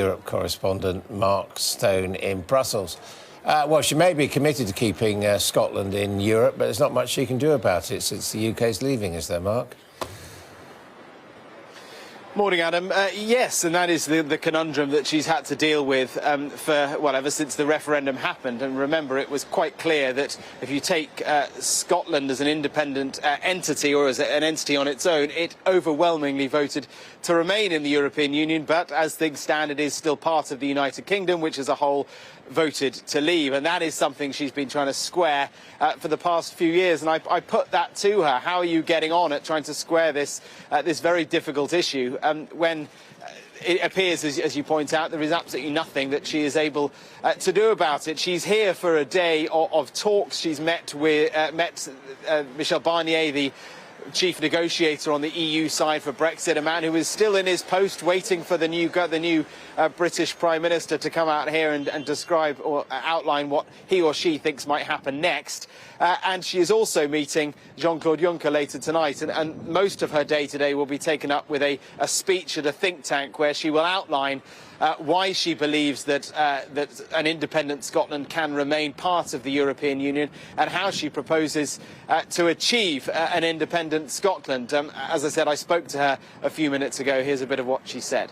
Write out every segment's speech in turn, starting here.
Europe correspondent Mark Stone in Brussels. Well, she may be committed to keeping Scotland in Europe, but there's not much she can do about it since the UK's leaving, is there, Mark? Morning, Adam. Yes, and that is the conundrum that she's had to deal with ever since the referendum happened. And remember, it was quite clear that if you take Scotland as an independent entity or as an entity on its own, it overwhelmingly voted to remain in the European Union. But as things stand, it is still part of the United Kingdom, which as a whole voted to leave. And that is something she's been trying to square for the past few years. And I put that to her. How are you getting on at trying to square this very difficult issue when it appears, as you point out, there is absolutely nothing that she is able to do about it? She's here for a day of talks. She's met Michel Barnier, the chief negotiator on the EU side for Brexit, a man who is still in his post waiting for the new British Prime Minister to come out here and describe or outline what he or she thinks might happen next. And she is also meeting Jean-Claude Juncker later tonight, and most of her day today will be taken up with a speech at a think tank where she will outline why she believes that an independent Scotland can remain part of the European Union and how she proposes to achieve an independent Scotland. As I said, I spoke to her a few minutes ago. Here's a bit of what she said.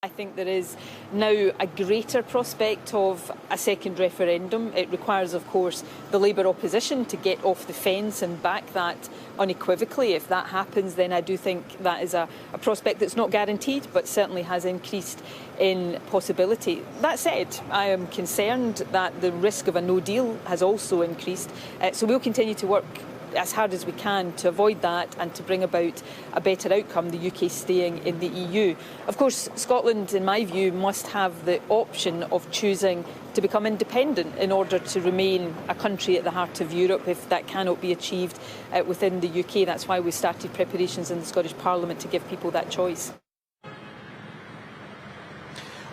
I think there is now a greater prospect of a second referendum. It requires, of course, the Labour opposition to get off the fence and back that unequivocally. If that happens, then I do think that is a prospect that's not guaranteed, but certainly has increased in possibility. That said, I am concerned that the risk of a no deal has also increased. So we'll continue to work as hard as we can to avoid that and to bring about a better outcome, the UK staying in the EU. Of course, Scotland, in my view, must have the option of choosing to become independent in order to remain a country at the heart of Europe if that cannot be achieved within the UK. That's why we started preparations in the Scottish Parliament to give people that choice.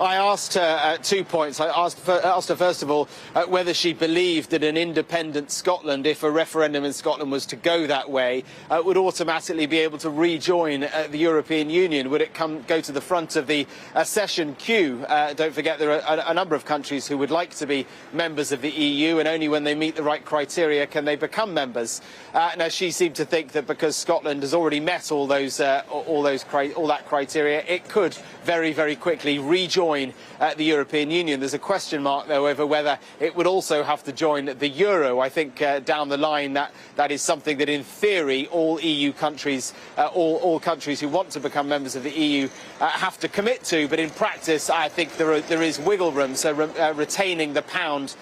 I asked her 2 points. I asked her, first of all, whether she believed that an independent Scotland, if a referendum in Scotland was to go that way, would automatically be able to rejoin the European Union. Would it go to the front of the accession queue? Don't forget there are a number of countries who would like to be members of the EU, and only when they meet the right criteria can they become members. Now, she seemed to think that because Scotland has already met all that criteria, it could very, very quickly rejoin the European Union. There's a question mark, though, over whether it would also have to join the euro. I think down the line that is something that, in theory, all EU countries, all countries who want to become members of the EU have to commit to. But in practice, I think there is wiggle room. So retaining the pound,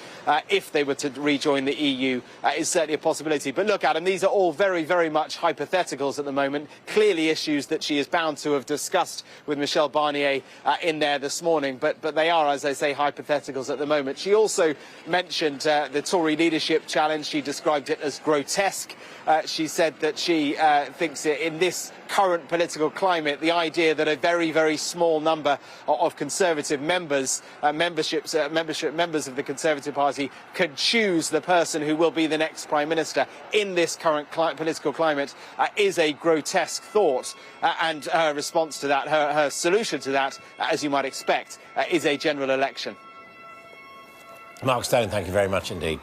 if they were to rejoin the EU, is certainly a possibility. But look, Adam, these are all very, very much hypotheticals at the moment. Clearly issues that she is bound to have discussed with Michel Barnier in there this morning. But they are, as I say, hypotheticals at the moment. She also mentioned the Tory leadership challenge. She described it as grotesque. She said that she thinks in this current political climate, the idea that a very, very small number of Conservative members of the Conservative Party can choose the person who will be the next Prime Minister in this current political climate is a grotesque thought. And her response to that, her solution to that, as you might expect, is a general election. Mark Stone, thank you very much indeed.